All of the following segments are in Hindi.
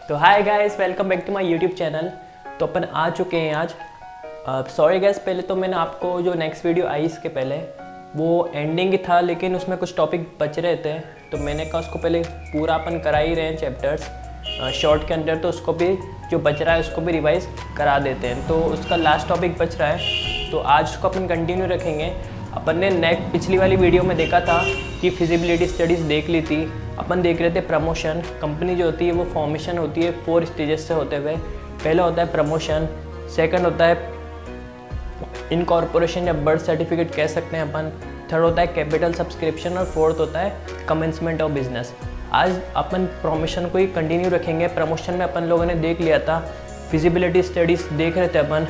तो hi guys, welcome back to my YouTube channel. तो अपन आ चुके हैं आज। सॉरी गाइस, पहले तो मैंने आपको जो नेक्स्ट वीडियो आई इसके पहले वो एंडिंग ही था, लेकिन उसमें कुछ टॉपिक बच रहे थे तो मैंने कहा उसको पहले पूरा अपन करा ही रहे हैं चैप्टर्स शॉर्ट के अंदर, तो उसको भी जो बच रहा है उसको भी रिवाइज करा देते हैं। तो उसका लास्ट टॉपिक बच रहा है तो आज उसको अपन कंटिन्यू रखेंगे। अपन ने पिछली वाली वीडियो में देखा था कि फिजिबिलिटी स्टडीज़ देख ली थी। अपन देख रहे थे प्रमोशन। कंपनी जो होती है वो फॉर्मेशन होती है 4 स्टेजेस से होते हुए। पहला होता है प्रमोशन, सेकंड होता है इनकॉर्पोरेशन या बर्थ सर्टिफिकेट कह सकते हैं अपन, थर्ड होता है कैपिटल सब्सक्रिप्शन और फोर्थ होता है कमेंसमेंट ऑफ बिजनेस। आज अपन प्रमोशन को ही कंटिन्यू रखेंगे। प्रमोशन में अपन लोगों ने देख लिया था, फिजिबिलिटी स्टडीज़ देख रहे थे अपन।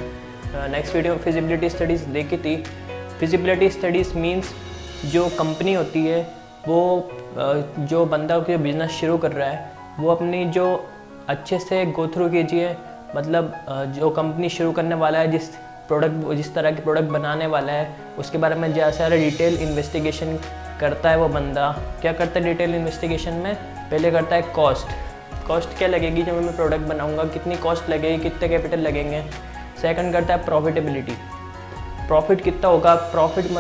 नेक्स्ट वीडियो में फिजिबिलिटी स्टडीज़ देखी थी। फिजिबिलिटी स्टडीज़ मीन्स जो कंपनी होती है वो जो बंदा के बिज़नेस शुरू कर रहा है वो अपनी जो अच्छे से गो थ्रू कीजिए, मतलब जो कंपनी शुरू करने वाला है, जिस तरह के प्रोडक्ट बनाने वाला है उसके बारे में जैसा सारा डिटेल इन्वेस्टिगेशन करता है। वो बंदा क्या करता है डिटेल इन्वेस्टिगेशन में? पहले करता है कॉस्ट क्या लगेगी जब मैं प्रोडक्ट बनाऊंगा, कितनी कॉस्ट लगेगी, कितने कैपिटल लगेंगे। सेकंड करता है प्रॉफिटेबिलिटी, प्रॉफिट कितना होगा, प्रॉफिट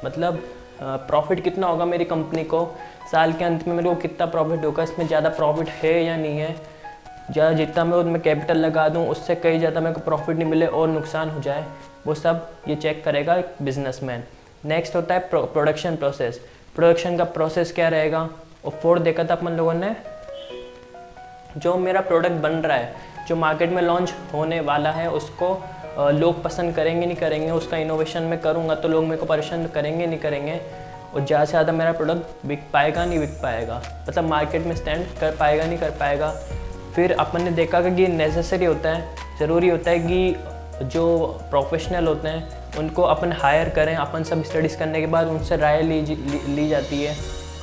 मतलब प्रॉफिट कितना होगा मेरी कंपनी को, साल के अंत में मेरे को कितना प्रॉफिट होगा, इसमें ज़्यादा प्रॉफिट है या नहीं है, या जितना मैं उसमें कैपिटल लगा दूं उससे कहीं ज़्यादा मेरे को प्रॉफिट नहीं मिले और नुकसान हो जाए, वो सब ये चेक करेगा एक बिजनेसमैन। नेक्स्ट होता है प्रोडक्शन प्रोसेस। प्रोडक्शन का प्रोसेस क्या रहेगा। और फोर्थ देखा था अपन लोगों ने, जो मेरा प्रोडक्ट बन रहा है, जो मार्केट में लॉन्च होने वाला है, उसको लोग पसंद करेंगे नहीं करेंगे, उसका इनोवेशन में करूँगा तो लोग मेरे को पसंद करेंगे नहीं करेंगे, और ज़्यादा से ज़्यादा मेरा प्रोडक्ट बिक पाएगा नहीं बिक पाएगा, मतलब मार्केट में स्टैंड कर पाएगा नहीं कर पाएगा। फिर अपन ने देखा कि नेसेसरी होता है, ज़रूरी होता है कि जो प्रोफेशनल होते हैं उनको अपन हायर करें। अपन सब स्टडीज़ करने के बाद उनसे राय ली जाती है।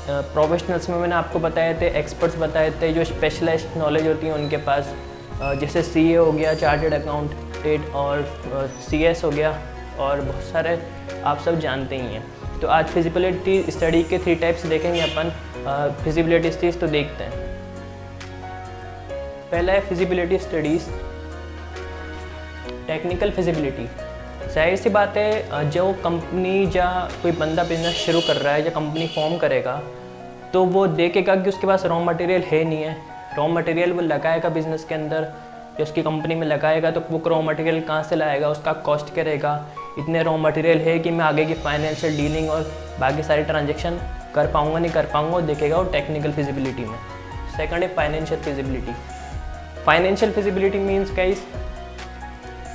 प्रोफेशनल्स में मैंने आपको बताए थे, एक्सपर्ट्स बताए थे, जो स्पेशलाइज्ड नॉलेज होती है उनके पास, जैसे CA हो गया, चार्टर्ड अकाउंटेंट, और CS हो गया, और बहुत सारे आप सब जानते ही हैं। तो आज फिजिबिलिटी स्टडी के 3 टाइप्स देखेंगे अपन। फिजिबिलिटी स्टडीज़ तो देखते हैं। पहला है फिजिबिलिटी स्टडीज़ टेक्निकल फिजिबिलिटी। जाहिर सी बात है, जो कंपनी या कोई बंदा बिजनेस शुरू कर रहा है या कंपनी फॉर्म करेगा तो वो देखेगा कि उसके पास रॉ मटेरियल है नहीं है। रॉ मटेरियल वो लगाएगा बिजनेस के अंदर, जो उसकी कंपनी में लगाएगा, तो वो रॉ मटेरियल कहाँ से लाएगा, उसका कॉस्ट क्या रहेगा, इतने रॉ मटेरियल है कि मैं आगे की फाइनेंशियल डीलिंग और बाकी सारे ट्रांजेक्शन कर पाऊँगा नहीं कर पाऊँगा, देखेगा वो टेक्निकल फिजिबिलिटी में। सेकंड है financial feasibility. Financial feasibility means guys,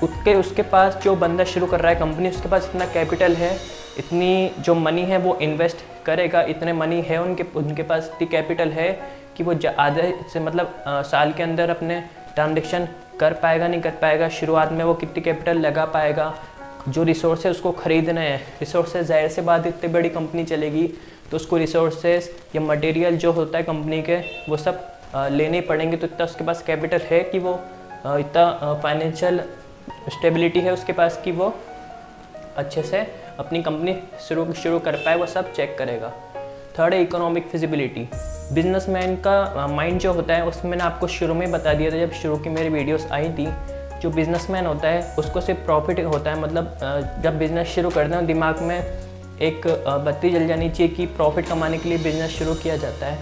उसके पास जो बंदा शुरू कर रहा है कंपनी, उसके पास इतना कैपिटल है, इतनी जो मनी है वो इन्वेस्ट करेगा, इतने मनी है उनके पास, इतनी कैपिटल है कि वो आधे से मतलब साल के अंदर अपने ट्रांजेक्शन कर पाएगा नहीं कर पाएगा, शुरुआत में वो कितनी कैपिटल लगा पाएगा, जो रिसोर्सेज उसको ख़रीदने हैं। रिसोर्सेज जाहिर से बात, इतनी बड़ी कंपनी चलेगी तो उसको रिसोर्सेज या मटेरियल जो होता है कंपनी के वो सब लेने ही पड़ेंगे। तो इतना उसके पास कैपिटल है कि वो इतना फाइनेंशियल स्टेबिलिटी है उसके पास कि वो अच्छे से अपनी कंपनी शुरू कर पाए, वो सब चेक करेगा। थर्ड है इकोनॉमिक फिजिबिलिटी। बिजनेसमैन का माइंड जो होता है, उसमें मैंने आपको शुरू में बता दिया था जब शुरू की मेरी वीडियोस आई थी। जो बिजनेसमैन होता है उसको सिर्फ प्रॉफिट होता है, मतलब जब बिज़नेस शुरू करते हैं दिमाग में एक बत्ती जल जानी चाहिए कि प्रॉफिट कमाने के लिए बिज़नेस शुरू किया जाता है।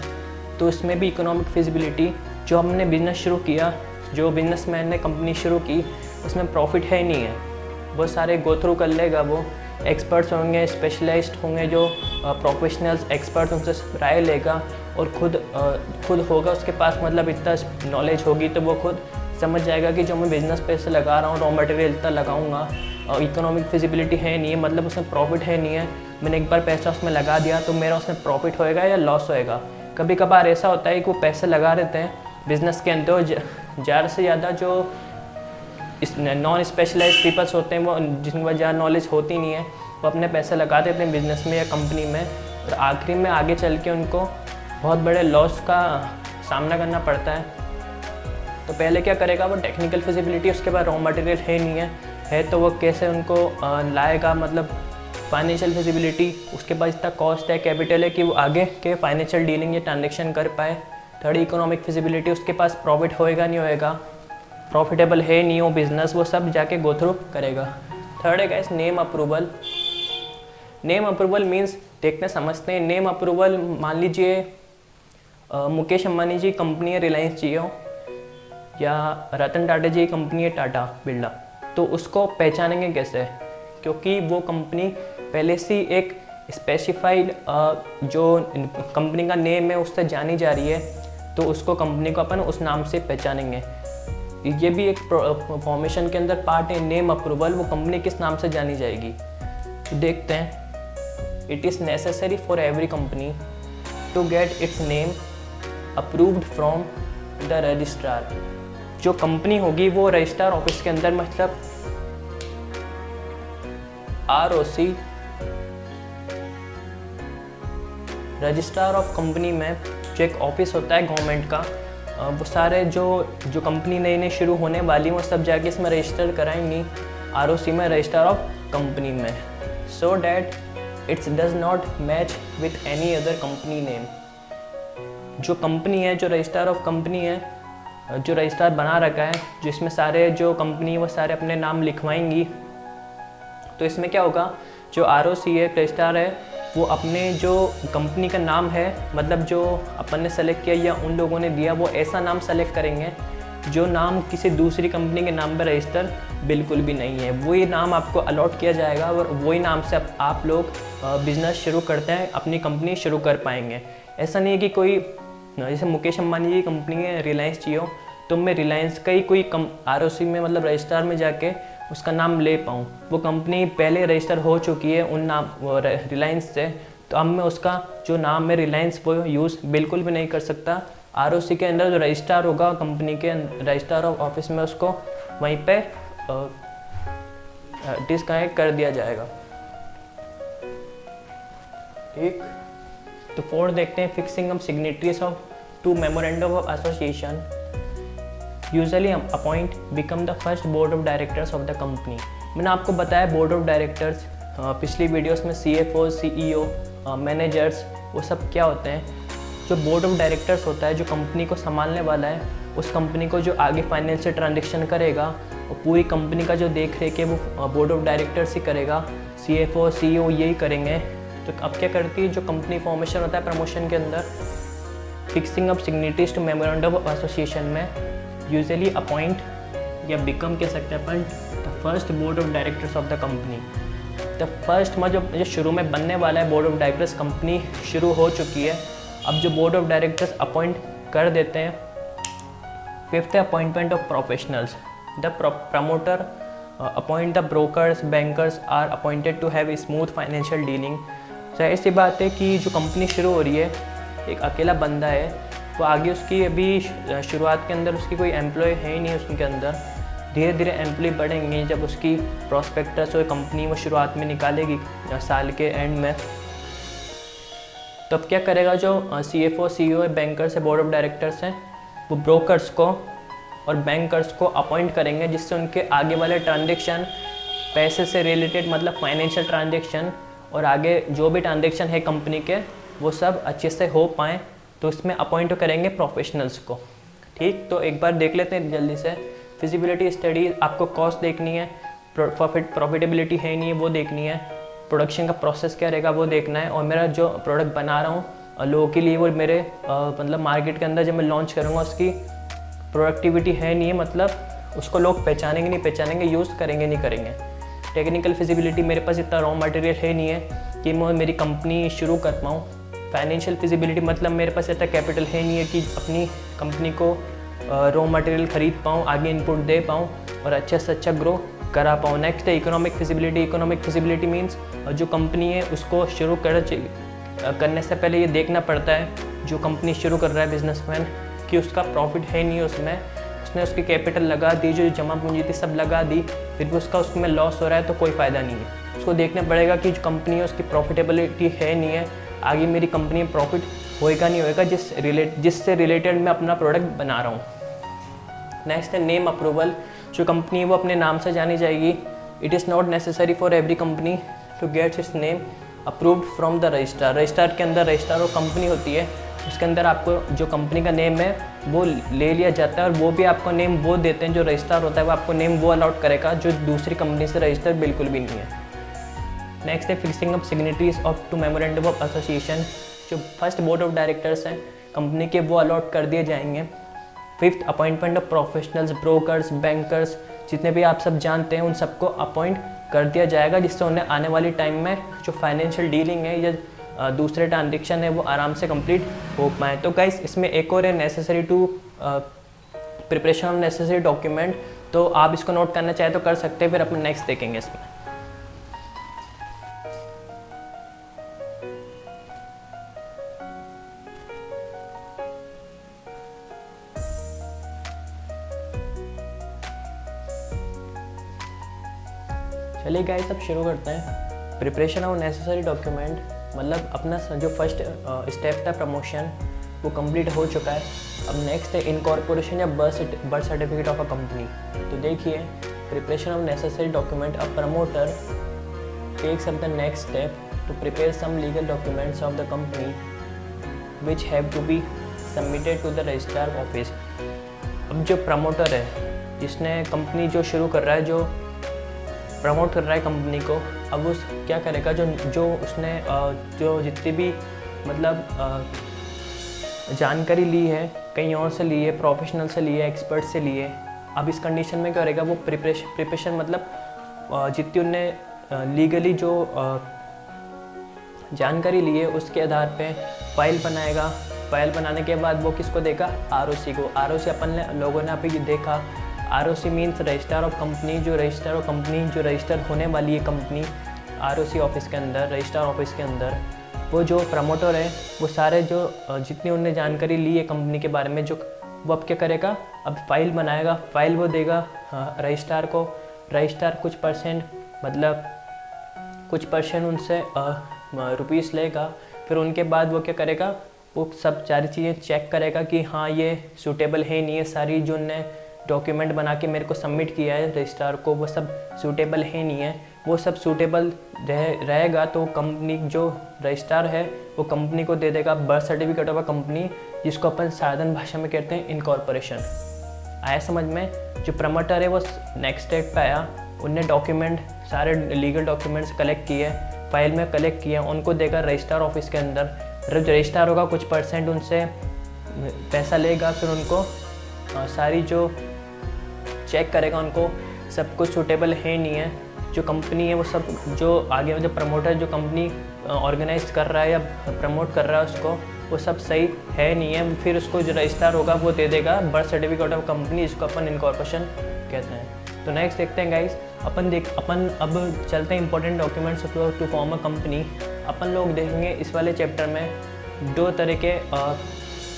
तो इसमें भी इकोनॉमिक फिजिबिलिटी, जो हमने बिज़नेस शुरू किया, जो बिजनेसमैन ने कंपनी शुरू की, उसमें प्रॉफिट है नहीं है, वो सारे गो थ्रू कर लेगा। वो एक्सपर्ट्स होंगे, स्पेशलाइज्ड होंगे, जो प्रोफेशनल्स एक्सपर्ट, उनसे राय लेगा और खुद होगा उसके पास, मतलब इतना नॉलेज होगी तो वो खुद समझ जाएगा कि जो मैं बिज़नेस पैसे लगा रहा हूँ, रॉ मटेरियल इतना लगाऊंगा, और इकोनॉमिक फिजिबिलिटी है नहीं है, मतलब उसमें प्रॉफिट है नहीं है, मैंने एक बार पैसा उसमें लगा दिया तो मेरा उसमें प्रॉफिट होएगा या लॉस होएगा। कभी कभार ऐसा होता है कि वो पैसे लगा देते हैं बिज़नेस के अंदर, ज़्यादा से ज़्यादा जो नॉन स्पेशलाइज्ड पीपल्स होते हैं, वो जिनके पास ज़्यादा नॉलेज होती नहीं है, वो अपने पैसे लगा देते हैं बिज़नेस में या कंपनी में, और आखिरी में आगे चल के उनको बहुत बड़े लॉस का सामना करना पड़ता है। तो पहले क्या करेगा वो, टेक्निकल फिजिबिलिटी, उसके बाद रॉ मटेरियल है नहीं है तो वो कैसे उनको लाएगा, मतलब फाइनेंशियल फिजिबिलिटी, उसके पास इतना कॉस्ट है, कैपिटल है कि वो आगे के फाइनेंशियल डीलिंग या ट्रांजेक्शन कर पाए। थर्ड इकोनॉमिक फिजिबिलिटी, उसके पास प्रॉफिट होएगा नहीं होएगा, प्रॉफिटेबल है नहीं हो बिजनेस, वो सब जाके गो थ्रू करेगा। थर्ड है guys name approval. Name approval means देखते समझते हैं। नेम अप्रूवल मान लीजिए मुकेश अंबानी जी कंपनी है रिलायंस जियो, या रतन टाटा जी कंपनी है टाटा बिरला, तो उसको पहचानेंगे कैसे? क्योंकि वो कंपनी पहले से एक स्पेसिफाइड जो कंपनी का नेम है उससे जानी जा रही है, तो उसको कंपनी को अपन उस नाम से पहचानेंगे। ये भी एक फॉर्मेशन के अंदर पार्ट है नेम अप्रूवल, वो कंपनी किस नाम से जानी जाएगी। तो देखते हैं, it is necessary for every company to get its name approved from the registrar. जो कंपनी होगी वो रजिस्ट्रार ऑफिस के अंदर, मतलब ROC रजिस्ट्रार ऑफ कंपनी में जो एक ऑफिस होता है गवर्नमेंट का, वो सारे जो कंपनी नई नई शुरू होने वाली वो सब जाके इसमें रजिस्टर कराएंगी ROC में, रजिस्ट्रार ऑफ कंपनी में, so that it's does not match with any other company name. जो कंपनी है, जो रजिस्ट्रार ऑफ कंपनी है, जो रजिस्ट्रार बना रखा है, जिसमें सारे जो कंपनी वो सारे अपने नाम लिखवाएंगी, तो इसमें क्या होगा, जो ROC है रजिस्ट्रार है, वो अपने जो कंपनी का नाम है, मतलब जो अपन ने सेलेक्ट किया या उन लोगों ने दिया, वो ऐसा नाम सेलेक्ट करेंगे जो नाम किसी दूसरी कंपनी के नाम पर रजिस्टर बिल्कुल भी नहीं है। वही नाम आपको अलॉट किया जाएगा और वही नाम से आप लोग बिजनेस शुरू करते हैं, अपनी कंपनी शुरू कर पाएंगे। ऐसा नहीं है कि कोई, जैसे मुकेश अंबानी की कंपनी है रिलायंस जियो, तो मैं रिलायंस का ही कोई ROC में मतलब रजिस्ट्रार में जाके उसका नाम ले पाऊँ। वो कंपनी पहले रजिस्टर हो चुकी है उन नाम रिलायंस से, तो अब मैं उसका जो नाम है रिलायंस वो यूज़ बिल्कुल भी नहीं कर सकता। ROC के अंदर जो रजिस्ट्रार होगा कंपनी के रजिस्ट्रार ऑफिस में, उसको वहीं पे डिस्कनेक्ट कर दिया जाएगा। ठीक, तो फोर्थ देखते हैं, fixing of signatories of to memorandum of association usually appoint become the first board of directors of the company. मैंने आपको बताया बोर्ड ऑफ डायरेक्टर्स पिछली वीडियोस में, CFO, CEO, मैनेजर्स, वो सब क्या होते हैं। जो बोर्ड ऑफ डायरेक्टर्स होता है, जो कंपनी को संभालने वाला है, उस कंपनी को जो आगे फाइनेंशियल ट्रांजेक्शन करेगा और पूरी कंपनी का जो देख रेख है वो बोर्ड ऑफ डायरेक्टर्स ही करेगा, CFO, CEO यही करेंगे। तो अब क्या करती है, जो कंपनी फॉर्मेशन होता है प्रमोशन के अंदर, fixing of signatories to memorandum of association में यूजुअली अपॉइंट या बिकम कह सकते हैं अपन the first board of directors of the company. The first में जो शुरू में बनने वाला है बोर्ड ऑफ डायरेक्टर्स, कंपनी शुरू हो चुकी है, अब जो बोर्ड ऑफ डायरेक्टर्स अपॉइंट कर देते हैं। फिफ्थ है appointment of professionals. The promoter appoint the brokers, bankers are appointed to have smooth financial dealing. जाहिर सी बात है कि जो कंपनी शुरू हो रही है, एक अकेला बंदा है, वो आगे उसकी अभी शुरुआत के अंदर उसकी कोई एम्प्लॉय है ही नहीं उसके अंदर। धीरे धीरे एम्प्लॉय बढ़ेंगे जब उसकी प्रॉस्पेक्टस और कंपनी वो शुरुआत में निकालेगी साल के एंड में। तो अब क्या करेगा, जो CFO, CEO, बैंकर्स है, बोर्ड ऑफ डायरेक्टर्स हैं, वो ब्रोकर्स को और बैंकर्स को अपॉइंट करेंगे, जिससे उनके आगे वाले ट्रांजेक्शन, पैसे से रिलेटेड मतलब फाइनेंशियल ट्रांजेक्शन और आगे जो भी ट्रांजेक्शन है कंपनी के, वो सब अच्छे से हो पाएँ। तो इसमें अपॉइंट करेंगे प्रोफेशनल्स को। ठीक, तो एक बार देख लेते हैं जल्दी से। फिजिबिलिटी स्टडी, आपको कॉस्ट देखनी है, प्रॉफिटेबिलिटी है नहीं है वो देखनी है, प्रोडक्शन का प्रोसेस क्या रहेगा वो देखना है, और मेरा जो प्रोडक्ट बना रहा हूँ लोगों के लिए, वो मेरे मतलब मार्केट के अंदर जब मैं लॉन्च करूँगा उसकी प्रोडक्टिविटी है नहीं है, मतलब उसको लोग पहचानेंगे नहीं पहचानेंगे, यूज़ करेंगे नहीं करेंगे। टेक्निकल फिजिबिलिटी, मेरे पास इतना रॉ मटेरियल है नहीं है कि मैं मेरी कंपनी शुरू कर पाऊँ। फाइनेंशियल फिजिबिलिटी, मतलब मेरे पास इतना कैपिटल है नहीं है कि अपनी कंपनी को रॉ मटेरियल खरीद पाऊँ, आगे इनपुट दे पाऊँ और अच्छे से अच्छा ग्रो करा पाऊँ। नेक्स्ट है economic feasibility. Economic feasibility means जो कंपनी है उसको शुरू करने से पहले ये देखना पड़ता है, जो कंपनी शुरू कर रहा है बिजनेसमैन, कि उसका प्रॉफिट है नहीं उसमें, उसने उसकी कैपिटल लगा दी, जो जमा पूंजी थी सब लगा दी, फिर भी उसका उसमें लॉस हो रहा है तो कोई फ़ायदा नहीं है। उसको देखना पड़ेगा कि जो कंपनी है उसकी प्रॉफिटेबिलिटी है नहीं है, आगे मेरी कंपनी में प्रॉफिट होएगा नहीं होएगा, जिससे रिलेटेड मैं अपना प्रोडक्ट बना रहा हूँ। नेक्स्ट है नेम अप्रूवल। जो कंपनी है वो अपने नाम से जानी जाएगी। It is not necessary for every company to get its name approved from the registrar. Registrar के अंदर रजिस्ट्रार और कंपनी होती है, उसके अंदर आपको जो कंपनी का नेम है वो ले लिया जाता है, और वो भी आपको नेम वो देते हैं, जो रजिस्ट्रार होता है वो आपको नेम वो अलॉट करेगा जो दूसरी कंपनी से रजिस्टर बिल्कुल भी नहीं है। नेक्स्ट है fixing up signatories of to memorandum of association. जो फर्स्ट बोर्ड ऑफ डायरेक्टर्स हैं कंपनी के वो अलॉट कर दिए जाएंगे। Fifth appointment of professionals, brokers, bankers, जितने भी आप सब जानते हैं उन सबको अपॉइंट कर दिया जाएगा, जिससे उन्हें आने वाली टाइम में जो फाइनेंशियल डीलिंग है या दूसरे ट्रांजेक्शन है वो आराम से कंप्लीट हो पाए। तो गाइस इसमें एक और है necessary to preparation of necessary document, तो आप इसको नोट करना चाहे तो कर सकते हैं, फिर अपन नेक्स्ट देखेंगे इसमें। चलिए गाइस अब शुरू करते हैं। प्रिपरेशन ऑफ नेसेसरी डॉक्यूमेंट मतलब अपना जो फर्स्ट स्टेप था प्रमोशन वो कंप्लीट हो चुका है। अब नेक्स्ट है इनकॉर्पोरेशन या birth certificate of a company. तो देखिए preparation of necessary document, a promoter takes up the next step to prepare some legal documents of the company which have to be submitted to the registrar office. अब जो प्रमोटर है जिसने कंपनी जो शुरू कर रहा है, जो प्रमोट कर रहा है कंपनी को, अब उस क्या करेगा, जो उसने जो जितनी भी मतलब जानकारी ली है कहीं और से ली है, प्रोफेशनल से ली है, एक्सपर्ट से ली है, अब इस कंडीशन में क्या करेगा वो प्रिपरेशन मतलब जितनी उनने लीगली जो जानकारी ली है उसके आधार पे फाइल बनाएगा। फाइल बनाने के बाद वो किसको देगा, आरओसी को। आरओसी अपन लोगों ने अभी देखा, ROC means registrar of company, जो रजिस्ट्रार ऑफ कंपनी जो रजिस्टर होने वाली है कंपनी आरओसी ऑफिस के अंदर, रजिस्ट्रार ऑफिस के अंदर, वो जो प्रमोटर है वो सारे जो जितनी उन्होंने जानकारी ली है कंपनी के बारे में, जो वो अब क्या करेगा, अब फाइल बनाएगा। फाइल वो देगा रजिस्ट्रार को। रजिस्ट्रार कुछ परसेंट मतलब कुछ परसेंट उनसे रुपीस लेगा। फिर उनके बाद वो क्या करेगा, वो सब सारी चीज़ें चेक करेगा कि हाँ ये सूटेबल है नहीं है, सारी जो उनने डॉक्यूमेंट बना के मेरे को सबमिट किया है रजिस्ट्रार को वो सब सूटेबल है नहीं है। वो सब सूटेबल रहेगा तो कंपनी जो रजिस्ट्रार है वो कंपनी को दे देगा birth certificate of a company, जिसको अपन साधारण भाषा में कहते हैं इनकॉर्पोरेशन। आया समझ में। जो प्रमोटर है वो नेक्स्ट स्टेप पे आया, उनने डॉक्यूमेंट सारे लीगल डॉक्यूमेंट्स कलेक्ट किए, फाइल में कलेक्ट किए, उनको देगा रजिस्ट्रार ऑफिस के अंदर। रजिस्ट्रार होगा कुछ परसेंट उनसे पैसा लेगा, फिर उनको सारी जो चेक करेगा उनको सब कुछ सूटेबल है नहीं है, जो कंपनी है वो सब जो आगे जो प्रमोटर जो कंपनी ऑर्गेनाइज कर रहा है या प्रमोट कर रहा है उसको वो सब सही है नहीं है, फिर उसको जो रजिस्ट्रार होगा वो दे देगा बर्थ सर्टिफिकेट ऑफ कंपनी, जिसको अपन इनकॉर्पोरेशन कहते हैं। तो नेक्स्ट देखते हैं गाइस, अपन अब चलते हैं important documents to form a company. अपन लोग देखेंगे इस वाले चैप्टर में दो तरह के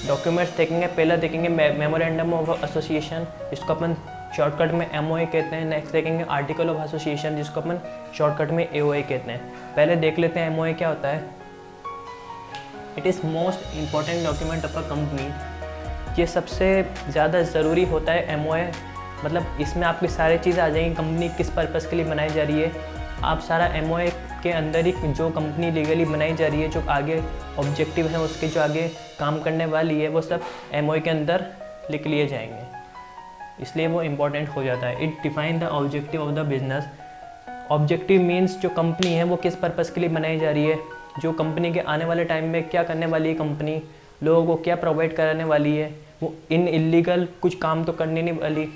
डॉक्यूमेंट्स देखेंगे। पहला देखेंगे मेमोरेंडम ऑफ एसोसिएशन, जिसको अपन शॉर्टकट में एमओए कहते हैं। नेक्स्ट देखेंगे आर्टिकल ऑफ एसोसिएशन, जिसको अपन शॉर्टकट में एओए कहते हैं। पहले देख लेते हैं एमओए क्या होता है। It is most important document of a company. ये सबसे ज़्यादा ज़रूरी होता है एमओए, मतलब इसमें आपकी सारी चीज़ आ जाएंगी, कंपनी किस पर्पज़ के लिए बनाई जा रही है। आप सारा एमओए के अंदर ही जो कंपनी लीगली बनाई जा रही है, जो आगे ऑब्जेक्टिव है उसके, जो आगे काम करने वाली है, वो सब एमओए के अंदर लिख लिए जाएंगे, इसलिए वो इम्पोर्टेंट हो जाता है। It define the objective of the business. Objective means जो कंपनी है वो किस पर्पज़ के लिए बनाई जा रही है, जो कंपनी के आने वाले टाइम में क्या करने वाली है कंपनी, लोगों को क्या प्रोवाइड कराने वाली है, वो इलीगल कुछ काम तो करने नहीं वाली,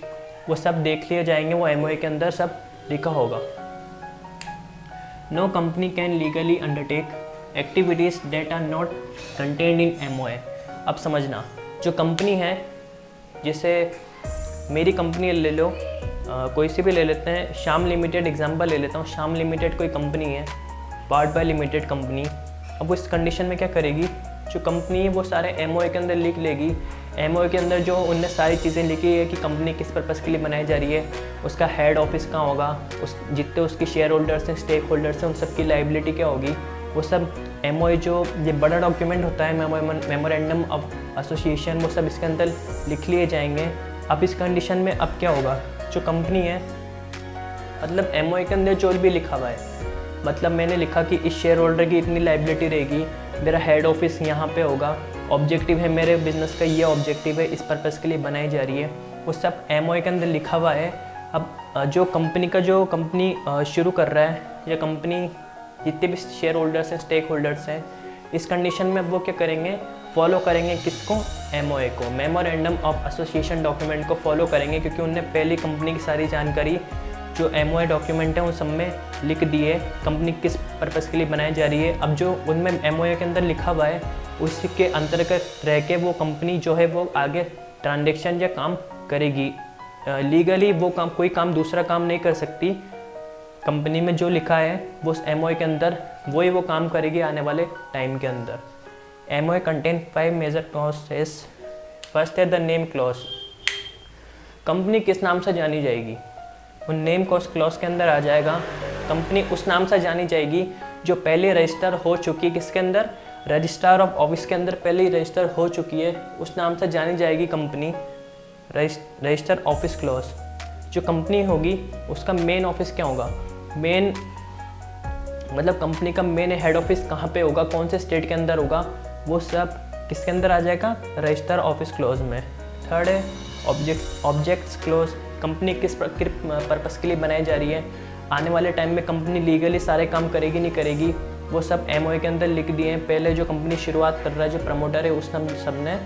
वो सब देख लिए जाएंगे, वो एमओए के अंदर सब लिखा होगा। No company can legally undertake activities that are not contained in MOA. अब समझना, जो कंपनी है, जैसे मेरी कंपनी ले लो, कोई सी भी ले लेते हैं, श्याम लिमिटेड एग्जांपल ले लेता हूँ। श्याम लिमिटेड कोई कंपनी है, पार्ट बाय लिमिटेड कंपनी। अब वो इस कंडीशन में क्या करेगी, जो कंपनी है वो सारे एमओए के अंदर लिख लेगी। एमओए के अंदर जो उनने सारी चीज़ें लिखी है कि कंपनी किस पर्पज़ के लिए बनाई जा रही है, उसका हेड ऑफिस कहाँ होगा, उस जितने उसकी शेयर होल्डर्स हैं, स्टेक होल्डर्स हैं, उन सबकी लाइबिलिटी क्या होगी, वो सब एमओए जो ये बड़ा डॉक्यूमेंट होता है मेमोरेंडम ऑफ एसोसिएशन, वो सब इसके अंदर लिख लिए जाएंगे। अब इस कंडीशन में अब क्या होगा, जो कंपनी है, मतलब एमओए के अंदर जो भी लिखा हुआ है, मतलब मैंने लिखा कि इस शेयर होल्डर की इतनी लाइबिलिटी रहेगी, मेरा हेड ऑफिस यहाँ पे होगा, ऑब्जेक्टिव है मेरे बिजनेस का, ये ऑब्जेक्टिव है, इस पर्पज़ के लिए बनाई जा रही है, वो सब एमओए के अंदर लिखा हुआ है। अब जो कंपनी शुरू कर रहा है या कंपनी जितने भी शेयर होल्डर्स हैं, स्टेक होल्डर्स हैं, इस कंडीशन में वो क्या करेंगे, फॉलो करेंगे किसको, एमओए को, मेमोरेंडम ऑफ एसोसिएशन डॉक्यूमेंट को फॉलो करेंगे, क्योंकि उनने पहली कंपनी की सारी जानकारी जो एमओए डॉक्यूमेंट है उन सब में लिख दिए, कंपनी किस पर्पज़ के लिए बनाई जा रही है। अब जो उनमें एमओए के अंदर लिखा हुआ है उसके अंतर्गत रह के वो कंपनी जो है वो आगे ट्रांजेक्शन या काम करेगी। लीगली वो काम, कोई काम दूसरा काम नहीं कर सकती। कंपनी में जो लिखा है वो उस एमओए के अंदर वही वो काम करेगी आने वाले टाइम के अंदर। MOA contain 5 major clauses. First है द नेम क्लॉज। कंपनी किस नाम से जानी जाएगी, उन नेम क्लॉज के अंदर आ जाएगा। कंपनी उस नाम से जानी जाएगी जो पहले रजिस्टर हो चुकी है, किसके अंदर, रजिस्ट्रार ऑफ ऑफिस के अंदर पहले ही रजिस्टर हो चुकी है, उस नाम से जानी जाएगी कंपनी। Register office clause. जो कंपनी होगी उसका मेन ऑफिस क्या होगा, मेन मतलब कंपनी का मेन हेड ऑफिस कहाँ पे होगा, कौन से स्टेट के अंदर होगा, वो सब किसके अंदर आ जाएगा, रजिस्टर ऑफिस क्लॉज में। थर्ड है ऑब्जेक्ट्स क्लॉज। कंपनी किस पर्पज़ के लिए बनाई जा रही है, आने वाले टाइम में कंपनी लीगली सारे काम करेगी नहीं करेगी, वो सब एमओए के अंदर लिख दिए हैं। पहले जो कंपनी शुरुआत कर रहा है, जो प्रमोटर है, उस सब ने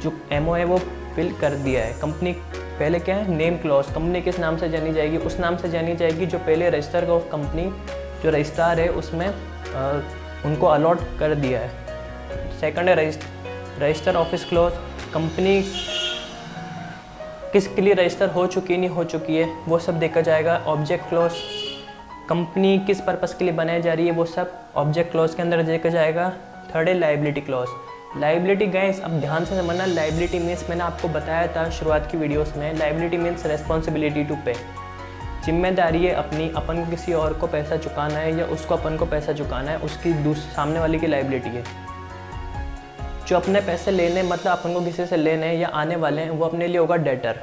जो एमओए वो फिल कर दिया है। कंपनी पहले क्या है, नेम क्लॉज, कंपनी किस नाम से जानी जाएगी, उस नाम से जानी जाएगी जो पहले रजिस्टर ऑफ कंपनी जो रजिस्ट्रार है उसमें उनको अलॉट कर दिया है। सेकंड है रजिस्टर ऑफिस क्लॉज। कंपनी किसके लिए रजिस्टर हो चुकी नहीं हो चुकी है वो सब देखा जाएगा। ऑब्जेक्ट क्लॉज, कंपनी किस पर्पज़ के लिए बनाई जा रही है वो सब ऑब्जेक्ट क्लॉज के अंदर देखा जाएगा। थर्ड है लाइबिलिटी क्लॉज। लाइबिलिटी गाइस अब ध्यान से समझना, लाइबिलिटी मीन्स मैंने आपको बताया था शुरुआत की वीडियोस में, लाइबिलिटी मीन्स रेस्पॉन्सिबिलिटी टू पे। जिम्मेदारी है अपनी, अपन को किसी और को पैसा चुकाना है या उसको अपन को पैसा चुकाना है, उसकी सामने वाले की लाइबिलिटी है। जो अपने पैसे लेने मतलब अपन को किसी से लेने हैं या आने वाले हैं वो अपने लिए होगा डेटर,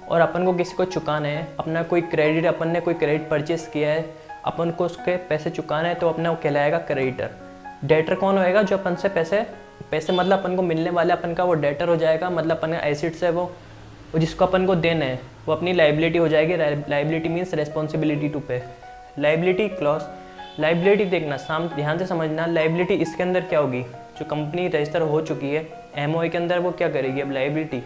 और अपन को किसी को चुकाना है, अपना कोई क्रेडिट, अपन ने कोई क्रेडिट परचेस किया है, अपन को उसके पैसे चुकाना है तो अपना वो कहलाएगा क्रेडिटर। डेटर कौन होएगा, जो अपन से पैसे मतलब अपन को मिलने वाले अपन का वो डेटर हो जाएगा, मतलब अपन का एसिड्स है वो जिसको अपन को देना है वो अपनी लाइबिलिटी हो जाएगी। लाइबिलिटी मीन्स रेस्पॉन्सिबिलिटी टू पे। लाइबिलिटी क्लॉज, लाइबिलिटी देखना ध्यान से समझना, लाइबिलिटी इसके अंदर क्या होगी, जो कंपनी रजिस्टर हो चुकी है एमओए के अंदर वो क्या करेगी अब लाइबिलिटी,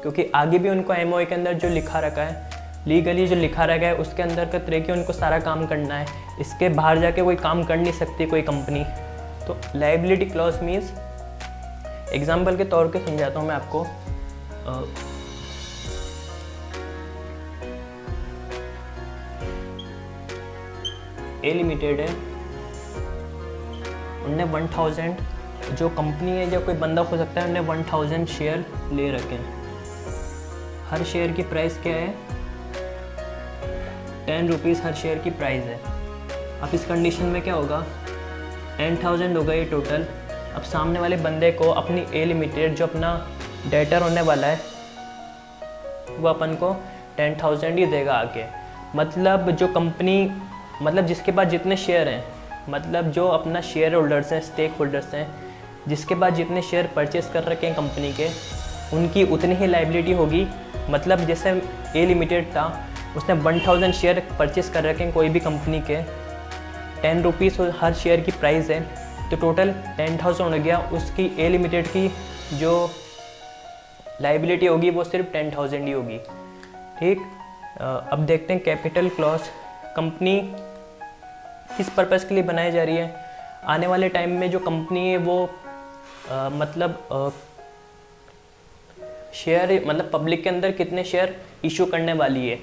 क्योंकि आगे भी उनको एमओए के अंदर जो लिखा रखा है, लीगली जो लिखा रखा है उसके अंदर का तरीके उनको सारा काम करना है, इसके बाहर जाके कोई काम कर नहीं सकती कोई कंपनी। तो लाइबिलिटी क्लॉज मीन्स, एग्जाम्पल के तौर पे समझाता हूँ मैं आपको। ए लिमिटेड है, उनने 1000, जो कंपनी है या कोई बंदा हो सकता है, उन्हें 1000 शेयर ले रखे हैं। हर शेयर की प्राइस क्या है, 10 रुपीज़ हर शेयर की प्राइस है। अब इस कंडीशन में क्या होगा, 10,000 होगा ये टोटल। अब सामने वाले बंदे को अपनी ए लिमिटेड जो अपना डेटर होने वाला है वो अपन को 10,000 ही देगा आगे। मतलब जो कंपनी, मतलब जिसके पास जितने शेयर हैं, मतलब जो अपना शेयर होल्डर्स हैं, स्टेक होल्डर्स हैं, जिसके पास जितने शेयर परचेस कर रखे हैं कंपनी के, उनकी उतनी ही लाइबिलिटी होगी। मतलब जैसे ए लिमिटेड था, उसने 1000 शेयर परचेस कर रखे हैं कोई भी कंपनी के, 10 रुपीज़ हर शेयर की प्राइस है, तो टोटल 10,000 हो गया। उसकी ए लिमिटेड की जो लाइबिलिटी होगी वो सिर्फ 10,000 ही होगी। ठीक, अब देखते हैं कैपिटल क्लॉज। कंपनी किस पर्पज़ के लिए बनाई जा रही है, आने वाले टाइम में जो कंपनी है वो शेयर, मतलब पब्लिक के अंदर कितने शेयर इशू करने वाली है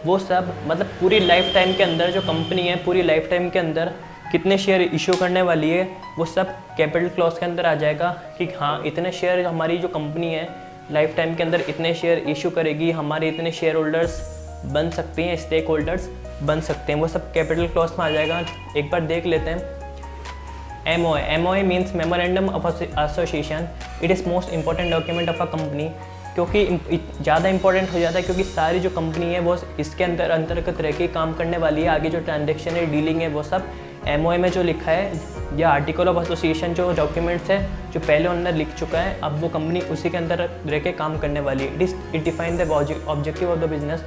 वो सब, मतलब पूरी लाइफ टाइम के अंदर जो कंपनी है पूरी लाइफ टाइम के अंदर कितने शेयर इशू करने वाली है वो सब कैपिटल क्लॉज के अंदर आ जाएगा कि हाँ इतने शेयर हमारी जो कंपनी है लाइफ टाइम के अंदर इतने शेयर इशू करेगी, हमारे इतने शेयर होल्डर्स बन सकते हैं, स्टेक होल्डर्स बन सकते हैं, वो सब कैपिटल क्लॉज में आ जाएगा। एक बार देख लेते हैं। MOA means memorandum of association. It is most important document of a company, क्योंकि ज़्यादा इंपॉर्टेंट हो जाता है क्योंकि सारी जो कंपनी है वो इसके अंतर्गत रह के काम करने वाली है। आगे जो ट्रांजेक्शन है, डीलिंग है, वो सब MOA में जो लिखा है या आर्टिकल ऑफ एसोसिएशन जो डॉक्यूमेंट्स है जो पहले ओनर लिख चुका है, अब वो कंपनी उसी के अंदर रह के काम करने वाली है। It define the objective of the business,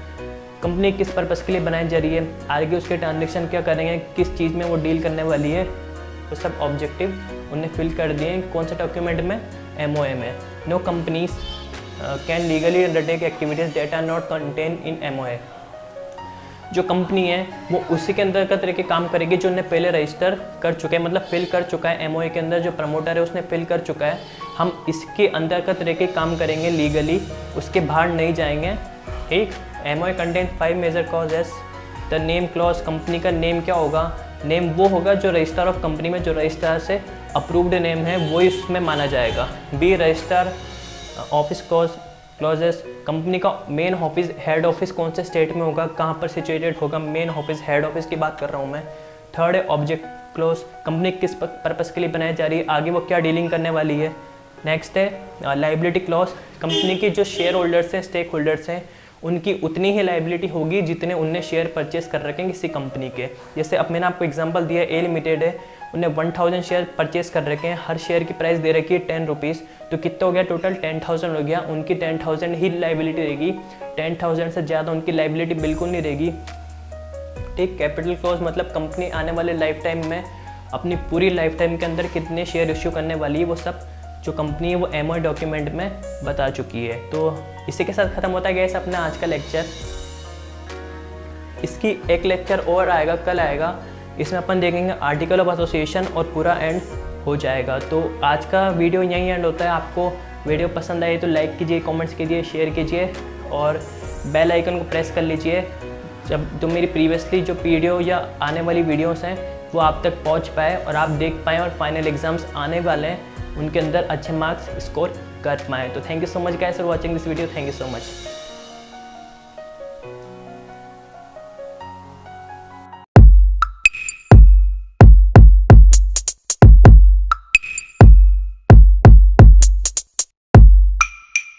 company किस पर्पज़ के लिए बनाई जा रही है, आगे उसके ट्रांजेक्शन क्या करेंगे, किस चीज़ में वो डील करने वाली है, वो सब ऑब्जेक्टिव उन्हें फिल कर दिए हैं। कौन सा डॉक्यूमेंट में? MOA में। No companies can legally undertake activities that are not contain in MOA। जो कंपनी है वो उसी के अंतर्गत रह के काम करेगी जो उन्हें पहले रजिस्टर कर चुका है, मतलब फिल कर चुका है। MOA के अंदर जो प्रमोटर है उसने फिल कर चुका है, हम इसके अंतर्गत रह के काम करेंगे लीगली, उसके बाहर नहीं जाएंगे। ठीक। MOA content 5 major clauses. The name clause, company का नेम क्या होगा? नेम वो होगा जो रजिस्टर ऑफ कंपनी में जो रजिस्ट्रार से अप्रूव्ड नेम है वो ही उसमें माना जाएगा। B register office clauses, company का मेन ऑफिस हेड ऑफिस कौन से स्टेट में होगा, कहाँ पर सिचुएटेड होगा, मेन ऑफिस हेड ऑफिस की बात कर रहा हूँ मैं। थर्ड है ऑब्जेक्ट क्लॉज, कंपनी किस पर्पज़ के लिए बनाई जा रही है, आगे वो क्या डीलिंग करने वाली है। नेक्स्ट है लाइबिलिटी क्लॉज, कंपनी के जो शेयर होल्डर्स हैं, स्टेक होल्डर्स हैं, उनकी उतनी ही लाइबिलिटी होगी जितने उनने शेयर परचेस कर रखे हैं किसी कंपनी के। जैसे अब मैंने आपको एग्जांपल दिया, ए लिमिटेड है, उन्हें 1000 शेयर परचेस कर रखे हैं, हर शेयर की प्राइस दे रखी है 10 रुपीज़, तो कितना हो गया टोटल? 10,000 हो गया। उनकी 10,000 ही लाइबिलिटी रहेगी, 10,000 से ज़्यादा उनकी लाइबिलिटी बिल्कुल नहीं रहेगी। ठीक। कैपिटल क्लोज मतलब कंपनी आने वाले लाइफ टाइम में अपनी पूरी लाइफ टाइम के अंदर कितने शेयर इश्यू करने वाली है, वो सब जो कंपनी है वो MOA डॉक्यूमेंट में बता चुकी है। तो इसी के साथ ख़त्म होता है गैस अपना आज का लेक्चर। इसकी एक लेक्चर और आएगा, कल आएगा, इसमें अपन देखेंगे आर्टिकल ऑफ एसोसिएशन और पूरा एंड हो जाएगा। तो आज का वीडियो यहीं एंड होता है। आपको वीडियो पसंद आए तो लाइक कीजिए, कमेंट्स कीजिए, शेयर कीजिए और बेल आइकन को प्रेस कर लीजिए, जब जो मेरी प्रीवियसली जो वीडियो या आने वाली वीडियोस हैं वो आप तक पहुंच पाए और आप देख पाएँ और फाइनल एग्ज़ाम्स आने वाले हैं उनके अंदर अच्छे मार्क्स स्कोर कर पाएँ। तो thank you so much guys for watching this video. Thank you so much.